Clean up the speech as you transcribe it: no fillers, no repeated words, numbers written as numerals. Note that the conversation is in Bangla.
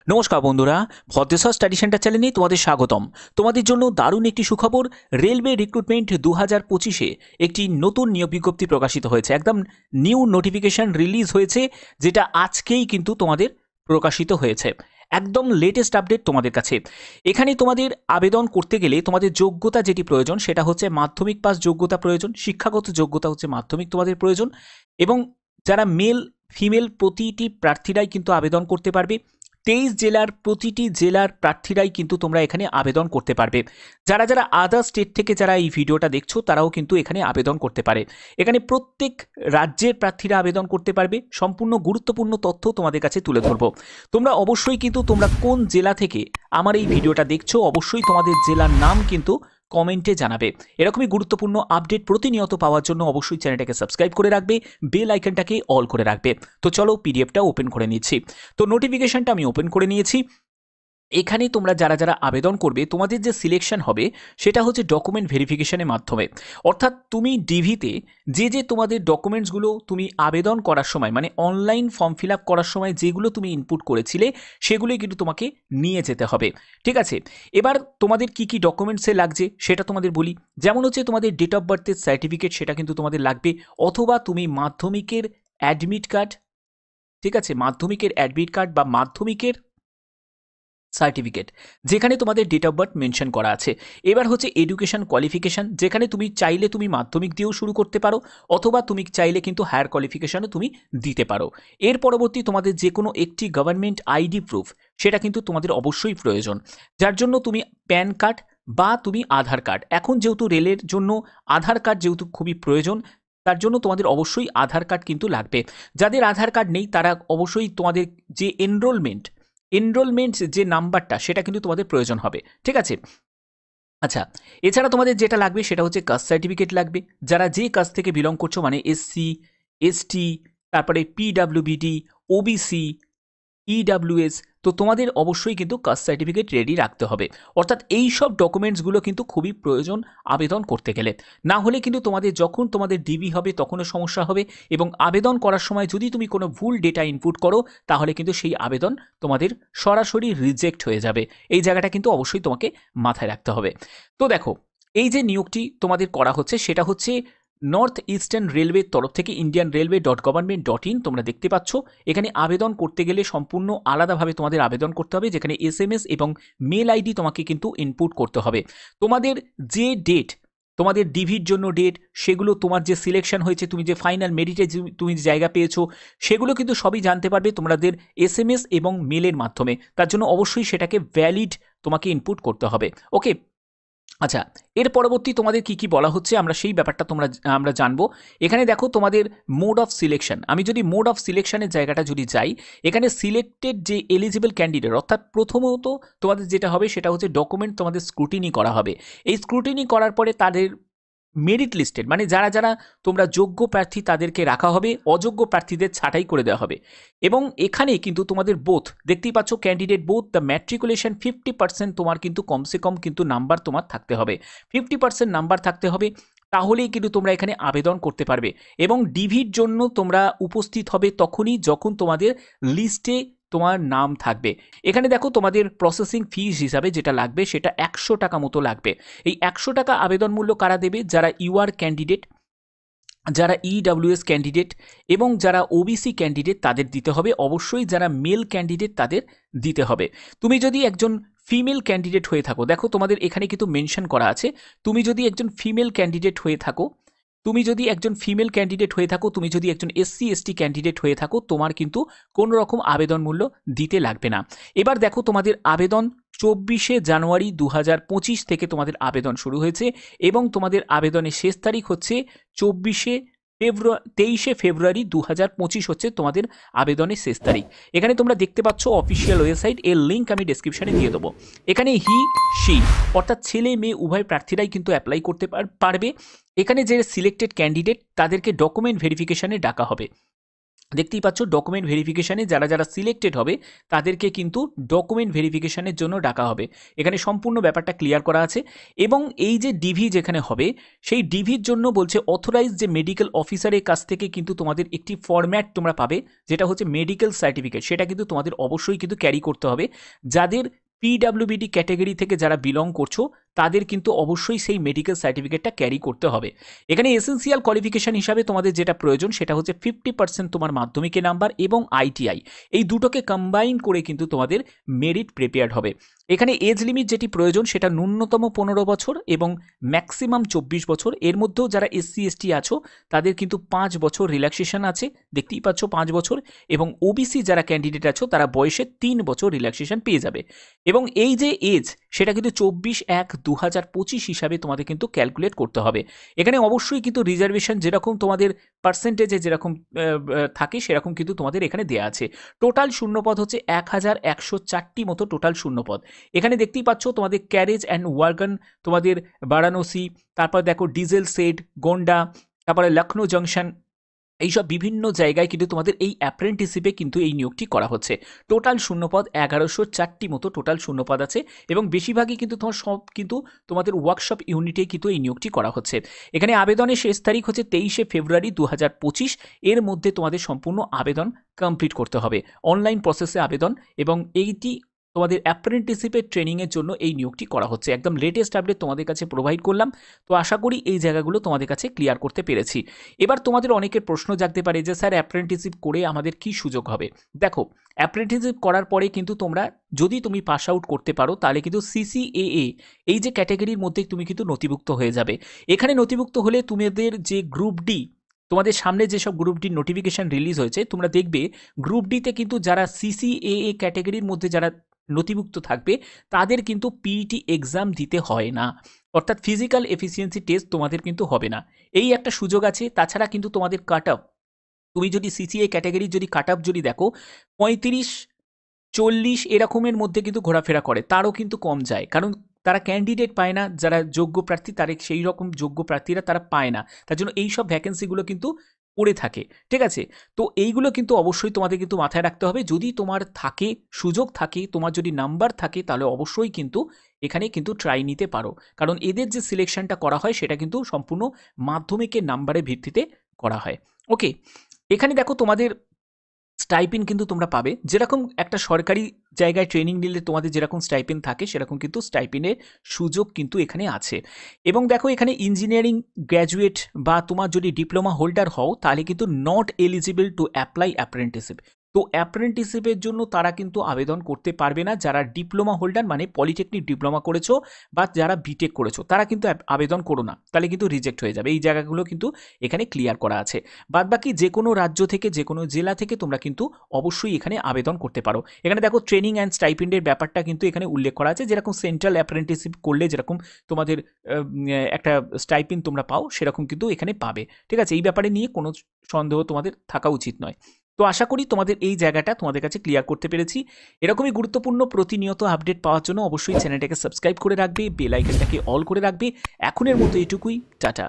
নমস্কার বন্ধুরা, ভদ্রেশ্বর স্টাডি সেন্টার চ্যানেলে তোমাদের স্বাগতম। তোমাদের জন্য দারুণ একটি সুখবর, রেলওয়ে রিক্রুটমেন্ট 2025-এ একটি নতুন নিয়োগ বিজ্ঞপ্তি প্রকাশিত হয়েছে। একদম নিউ নোটিফিকেশন রিলিজ হয়েছে, যেটা আজকেই কিন্তু তোমাদের প্রকাশিত হয়েছে। একদম লেটেস্ট আপডেট তোমাদের কাছে। এখানে তোমাদের আবেদন করতে গেলে তোমাদের যোগ্যতা যেটি প্রয়োজন সেটা হচ্ছে মাধ্যমিক পাস যোগ্যতা প্রয়োজন, শিক্ষাগত যোগ্যতা হচ্ছে মাধ্যমিক তোমাদের প্রয়োজন, এবং যারা মেল ফিমেল প্রতিটি প্রার্থীরাই কিন্তু আবেদন করতে পারবে। 23 জেলার প্রতিটি জেলার প্রার্থীরাই কিন্তু তোমরা এখানে আবেদন করতে পারবে। যারা যারা আদার স্টেট থেকে যারা এই ভিডিওটা দেখছো তারাও কিন্তু এখানে আবেদন করতে পারে। এখানে প্রত্যেক রাজ্যের প্রার্থীরা আবেদন করতে পারবে। সম্পূর্ণ গুরুত্বপূর্ণ তথ্য তোমাদের কাছে তুলে ধরবো। তোমরা অবশ্যই কিন্তু তোমরা কোন জেলা থেকে আমার এই ভিডিওটা দেখছো অবশ্যই তোমাদের জেলার নাম কিন্তু কমেন্টে জানাবে। এরকমই গুরুত্বপূর্ণ আপডেট প্রতিনিয়ত পাওয়ার জন্য অবশ্যই চ্যানেলটাকে সাবস্ক্রাইব করে রাখবে, বেল আইকনটাকে অল করে রাখবে। তো চলো পিডিএফটা ওপেন করে নিচ্ছি। তো নোটিফিকেশনটা আমি ওপেন করে নিয়েছি। এখানে তোমরা যারা যারা আবেদন করবে তোমাদের যে সিলেকশন হবে সেটা হচ্ছে ডকুমেন্ট ভেরিফিকেশনের মাধ্যমে। অর্থাৎ তুমি ডিভিতে যে তোমাদের ডকুমেন্টসগুলো তুমি আবেদন করার সময় মানে অনলাইন ফর্ম ফিল আপ করার সময় যেগুলো তুমি ইনপুট করেছিলে সেগুলোই কিন্তু তোমাকে নিয়ে যেতে হবে। ঠিক আছে, এবার তোমাদের কি কি ডকুমেন্টসে লাগছে সেটা তোমাদের বলি। যেমন হচ্ছে তোমাদের ডেট অফ বার্থের সার্টিফিকেট, সেটা কিন্তু তোমাদের লাগবে, অথবা তুমি মাধ্যমিকের অ্যাডমিট কার্ড, ঠিক আছে, মাধ্যমিকের অ্যাডমিট কার্ড বা মাধ্যমিকের সার্টিফিকেট যেখানে তোমাদের ডেট অফ বার্থ মেনশন করা আছে। এবার হচ্ছে এডুকেশন কোয়ালিফিকেশন, যেখানে তুমি চাইলে তুমি মাধ্যমিক দিয়েও শুরু করতে পারো, অথবা তুমি চাইলে কিন্তু হায়ার কোয়ালিফিকেশনও তুমি দিতে পারো। এর পরবর্তী তোমাদের যে কোনো একটি গভর্নমেন্ট আইডি প্রুফ সেটা কিন্তু তোমাদের অবশ্যই প্রয়োজন, যার জন্য তুমি প্যান কার্ড বা তুমি আধার কার্ড, এখন যেহেতু রেলের জন্য আধার কার্ড যেহেতু খুবই প্রয়োজন, তার জন্য তোমাদের অবশ্যই আধার কার্ড কিন্তু লাগবে। যাদের আধার কার্ড নেই তারা অবশ্যই তোমাদের যে এনরোলমেন্ট যে নাম্বারটা সেটা কিন্তু তোমাদের প্রয়োজন হবে। ঠিক আছে, আচ্ছা, এছাড়া তোমাদের যেটা লাগবে সেটা হচ্ছে কাস্ট সার্টিফিকেট লাগবে। যারা যে কাস্ট থেকে বিলং করছো মানে এসসি, এসটি, তারপরে পিডাব্লিউবিডি, ওবিসি, ইডাব্লিউএস, তো তোমাদের অবশ্যই কিন্তু কাস্ট সার্টিফিকেট রেডি রাখতে হবে। অর্থাৎ এই সব ডকুমেন্টসগুলো কিন্তু খুবই প্রয়োজন আবেদন করতে গেলে। না হলে কিন্তু তোমাদের যখন তোমাদের ডিবি হবে তখনও সমস্যা হবে, এবং আবেদন করার সময় যদি তুমি কোনো ভুল ডেটা ইনপুট করো তাহলে কিন্তু সেই আবেদন তোমাদের সরাসরি রিজেক্ট হয়ে যাবে। এই জায়গাটা কিন্তু অবশ্যই তোমাকে মাথায় রাখতে হবে। তো দেখো, এই যে নিয়োগটি তোমাদের করা হচ্ছে সেটা হচ্ছে নর্থ ইস্টার্ন রেলওয়ের তরফ থেকে indianrailway.government.in তোমরা দেখতে পাচ্ছ। এখানে আবেদন করতে গেলে সম্পূর্ণ আলাদাভাবে তোমাদের আবেদন করতে হবে, যেখানে SMS এবং মেল আইডি তোমাকে কিন্তু ইনপুট করতে হবে। তোমাদের যে ডেট, তোমাদের ডিভির জন্য ডেট, সেগুলো তোমার যে সিলেকশন হয়েছে, তুমি যে ফাইনাল মেরিটে তুমি যে জায়গা পেয়েছো, সেগুলো কিন্তু সবই জানতে পারবে তোমাদের SMS এবং মেলের মাধ্যমে। তার জন্য অবশ্যই সেটাকে ভ্যালিড তোমাকে ইনপুট করতে হবে। ওকে, আচ্ছা, এর পরবর্তী তোমাদের কি কি বলা হচ্ছে আমরা সেই ব্যাপারটা আমরা জানবো। এখানে দেখো তোমাদের মোড অফ সিলেকশন, আমি যদি মোড অফ সিলেকশনের জায়গাটা যদি যাই, এখানে সিলেক্টেড যে এলিজিবল ক্যান্ডিডেট, অর্থাৎ প্রথমত তোমাদের যেটা হবে সেটা হচ্ছে ডকুমেন্ট তোমাদের স্ক্রুটিনি করা হবে। এই স্ক্রুটিনি করার পরে তাদের মেরিট লিস্টেড মানে যারা যারা তোমরা যোগ্য প্রার্থী তাদেরকে রাখা হবে, অযোগ্য প্রার্থীদের ছাঁটাই করে দেওয়া হবে। এবং এখানে কিন্তু তোমাদের বোথ দেখতেই পাচ্ছ ক্যান্ডিডেট বোথ দ্য ম্যাট্রিকুলেশন 50% তোমার কিন্তু কমসে কম কিন্তু নাম্বার তোমার থাকতে হবে, 50% নাম্বার থাকতে হবে, তাহলেই কিন্তু তোমরা এখানে আবেদন করতে পারবে। এবং ডিভির জন্য তোমরা উপস্থিত হবে তখনই যখন তোমাদের লিস্টে তোমার নাম থাকবে। এখানে দেখো তোমাদের প্রসেসিং ফিস হিসাবে যেটা লাগবে সেটা 100 টাকা মতো লাগবে। এই 100 টাকা আবেদন মূল্য কারা দেবে? যারা ইউআর ক্যান্ডিডেট, যারা ইডাব্লিউএস ক্যান্ডিডেট এবং যারা ওবিসি ক্যান্ডিডেট তাদের দিতে হবে। অবশ্যই যারা মেল ক্যান্ডিডেট তাদের দিতে হবে। তুমি যদি একজন ফিমেল ক্যান্ডিডেট হয়ে থাকো, দেখো তোমাদের এখানে কিন্তু মেনশন করা আছে, তুমি যদি একজন ফিমেল ক্যান্ডিডেট হয়ে থাকো, তুমি যদি একজন ফিমেল ক্যান্ডিডেট হয়ে থাকো, তুমি যদি একজন এসসি এসটি ক্যান্ডিডেট হয়ে থাকো, তোমার কিন্তু কোনো রকম আবেদন মূল্য দিতে লাগবে না। এবার দেখো তোমাদের আবেদন 24শে জানুয়ারি 2025 থেকে তোমাদের আবেদন শুরু হয়েছে, এবং তোমাদের আবেদনের শেষ তারিখ হচ্ছে 23শে ফেব্রুয়ারি 2025 হচ্ছে তোমাদের আবেদনের শেষ তারিখ। এখানে তোমরা দেখতে পাচ্ছ অফিসিয়াল ওয়েবসাইট, এর লিঙ্ক আমি ডেসক্রিপশনে দিয়ে দেবো। এখানে হি সি অর্থাৎ ছেলে মেয়ে উভয় প্রার্থীরাই কিন্তু অ্যাপ্লাই করতে পারবে। এখানে যে সিলেক্টেড ক্যান্ডিডেট তাদেরকে ডকুমেন্ট ভেরিফিকেশনে ডাকা হবে। দেখতেই পাচ্ছ ডকুমেন্ট ভেরিফিকেশানে যারা যারা সিলেক্টেড হবে তাদেরকে কিন্তু ডকুমেন্ট ভেরিফিকেশানের জন্য ডাকা হবে। এখানে সম্পূর্ণ ব্যাপারটা ক্লিয়ার করা আছে। এবং এই যে ডিভি যেখানে হবে সেই ডিভির জন্য বলছে অথরাইজ যে মেডিকেল অফিসারের কাছ থেকে কিন্তু তোমাদের একটি ফরম্যাট তোমরা পাবে, যেটা হচ্ছে মেডিকেল সার্টিফিকেট। সেটা কিন্তু তোমাদের অবশ্যই কিন্তু ক্যারি করতে হবে। যাদের পিডাব্লিউবিডি ক্যাটাগরি থেকে যারা বিলং করছো তাদের কিন্তু অবশ্যই সেই মেডিকেল সার্টিফিকেটটা ক্যারি করতে হবে। এখানে এসেন্সিয়াল কোয়ালিফিকেশান হিসাবে তোমাদের যেটা প্রয়োজন সেটা হচ্ছে 50% তোমার মাধ্যমিকের নাম্বার এবং আইটিআই, এই দুটোকে কম্বাইন করে কিন্তু তোমাদের মেরিট প্রিপেয়ার্ড হবে। এখানে এজ লিমিট যেটি প্রয়োজন সেটা ন্যূনতম 15 বছর এবং ম্যাক্সিমাম 24 বছর। এর মধ্যেও যারা এসসি এসটি আছো তাদের কিন্তু 5 বছর রিল্যাক্সেশন আছে, দেখতেই পাচ্ছ 5 বছর। এবং ওবিসি যারা ক্যান্ডিডেট আছো তারা বয়সে 3 বছর রিল্যাক্সেশন পেয়ে যাবে। এবং এই যে এজ সেটা কিন্তু 24/1/2025 হিসাবে তোমাদের কিন্তু ক্যালকুলেট করতে হবে। এখানে অবশ্যই কিন্তু রিজার্ভেশন যেরকম তোমাদের পার্সেন্টেজে যেরকম থাকে সেরকম কিন্তু তোমাদের এখানে দেওয়া আছে। টোটাল শূন্যপদ হচ্ছে 1104টি মতো টোটাল শূন্যপদ। এখানে দেখতেই পাচ্ছ তোমাদের ক্যারেজ অ্যান্ড ওয়াগন তোমাদের বারাণসী, তারপর দেখো ডিজেল সেড, গোন্ডা, তারপরে লখনৌ জংশন, এইসব বিভিন্ন জায়গায় কিন্তু তোমাদের এই অ্যাপ্রেন্টিসশিপে কিন্তু এই নিয়োগটি করা হচ্ছে। টোটাল শূন্যপদ 1104টি মতো টোটাল শূন্যপদ আছে এবং বেশিরভাগই কিন্তু তোমার সব কিন্তু তোমাদের ওয়ার্কশপ ইউনিটে কিন্তু এই নিয়োগটি করা হচ্ছে। এখানে আবেদনের শেষ তারিখ হচ্ছে 23শে ফেব্রুয়ারি 2025। এর মধ্যে তোমাদের সম্পূর্ণ আবেদন কমপ্লিট করতে হবে, অনলাইন প্রসেসে আবেদন। এবং এইটি তোমাদের অ্যাপ্রেন্টিসশিপের ট্রেনিংয়ের জন্য এই নিয়োগটি করা হচ্ছে। একদম লেটেস্ট আপডেট তোমাদের কাছে প্রোভাইড করলাম। তো আশা করি এই জায়গাগুলো তোমাদের কাছে ক্লিয়ার করতে পেরেছি। এবার তোমাদের অনেকের প্রশ্ন জাগতে পারে যে স্যার অ্যাপ্রেন্টিসশিপ করে আমাদের কি সুযোগ হবে। দেখো, অ্যাপ্রেন্টিসশিপ করার পরে কিন্তু তোমরা যদি তুমি পাস আউট করতে পারো তাহলে কিন্তু সিসিএএ এই যে ক্যাটাগরির মধ্যে তুমি কিন্তু নথিভুক্ত হয়ে যাবে। এখানে নথিভুক্ত হলে তোমাদের যে গ্রুপ ডি, তোমাদের সামনে যেসব গ্রুপ ডি নোটিফিকেশান রিলিজ হয়েছে তোমরা দেখবে গ্রুপ ডিতে কিন্তু যারা সিসিএএ ক্যাটাগরির মধ্যে যারা নথিভুক্ত থাকবে তাদের কিন্তু পিইটি এক্সাম দিতে হয় না, অর্থাৎ ফিজিক্যাল এফিসিয়েন্সি টেস্ট তোমাদের কিন্তু হবে না। এই একটা সুযোগ আছে। তাছাড়া কিন্তু তোমাদের কাট অফ, তুমি যদি সিসিএ ক্যাটাগরির যদি কাট অফ যদি দেখো 35-40 এরকমের মধ্যে কিন্তু ঘোরাফেরা করে, তারও কিন্তু কম যায়, কারণ তারা ক্যান্ডিডেট পায় না। যারা যোগ্য প্রার্থী তারা সেই রকম যোগ্য প্রার্থীরা তারা পায় না, তার জন্য এই সব ভ্যাকেন্সিগুলো কিন্তু পড়ে থাকে। ঠিক আছে, তো এইগুলো কিন্তু অবশ্যই তোমাদের কিন্তু মাথায় রাখতে হবে। যদি তোমার থাকে সুযোগ থাকে, তোমার যদি নাম্বার থাকে, তাহলে অবশ্যই কিন্তু এখানে কিন্তু ট্রাই নিতে পারো, কারণ এদের যে সিলেকশনটা করা হয় সেটা কিন্তু সম্পূর্ণ মাধ্যমিকের নাম্বারের ভিত্তিতে করা হয়। ওকে, এখানে দেখো তোমাদের স্টাইপেন কিন্তু তোমরা পাবে, যেরকম একটা সরকারি জায়গায় ট্রেনিং নিলে তোমাদের যেরকম স্টাইপেন থাকে সেরকম কিন্তু স্টাইপেনের সুযোগ কিন্তু এখানে আছে। এবং দেখো এখানে ইঞ্জিনিয়ারিং গ্র্যাজুয়েট বা তোমার যদি ডিপ্লোমা হোল্ডার হও তাহলে কিন্তু not eligible to apply apprenticeship. তো অ্যাপ্রেন্টিসশিপের জন্য তারা কিন্তু আবেদন করতে পারবে না। যারা ডিপ্লোমা হোল্ডার মানে পলিটেকনিক ডিপ্লোমা করেছো বা যারা বিটেক করেছো তারা কিন্তু আবেদন করো না, তাহলে কিন্তু রিজেক্ট হয়ে যাবে। এই জায়গাগুলো কিন্তু এখানে ক্লিয়ার করা আছে। বাদবাকি যে কোনো রাজ্য থেকে যে কোনো জেলা থেকে তোমরা কিন্তু অবশ্যই এখানে আবেদন করতে পারো। এখানে দেখো ট্রেনিং অ্যান্ড স্টাইপেন্ডের ব্যাপারটা কিন্তু এখানে উল্লেখ করা আছে, যেরকম সেন্ট্রাল অ্যাপ্রেন্টিসশিপ করলে যেরকম তোমাদের একটা স্টাইপেন্ড তোমরা পাও সেরকম কিন্তু এখানে পাবে। ঠিক আছে, এই ব্যাপারে নিয়ে কোনো সন্দেহ তোমাদের থাকা উচিত নয়। তো আশা করি তোমাদের এই জায়গাটা তোমাদের কাছে ক্লিয়ার করতে পেরেছি। এরকমই গুরুত্বপূর্ণ প্রতিনিয়ত আপডেট পাওয়ার জন্য অবশ্যই চ্যানেলটাকে সাবস্ক্রাইব করে রাখবে, বেল আইকনটাকে অল করে রাখবে। এখনের মতো এটুকুই, টাটা।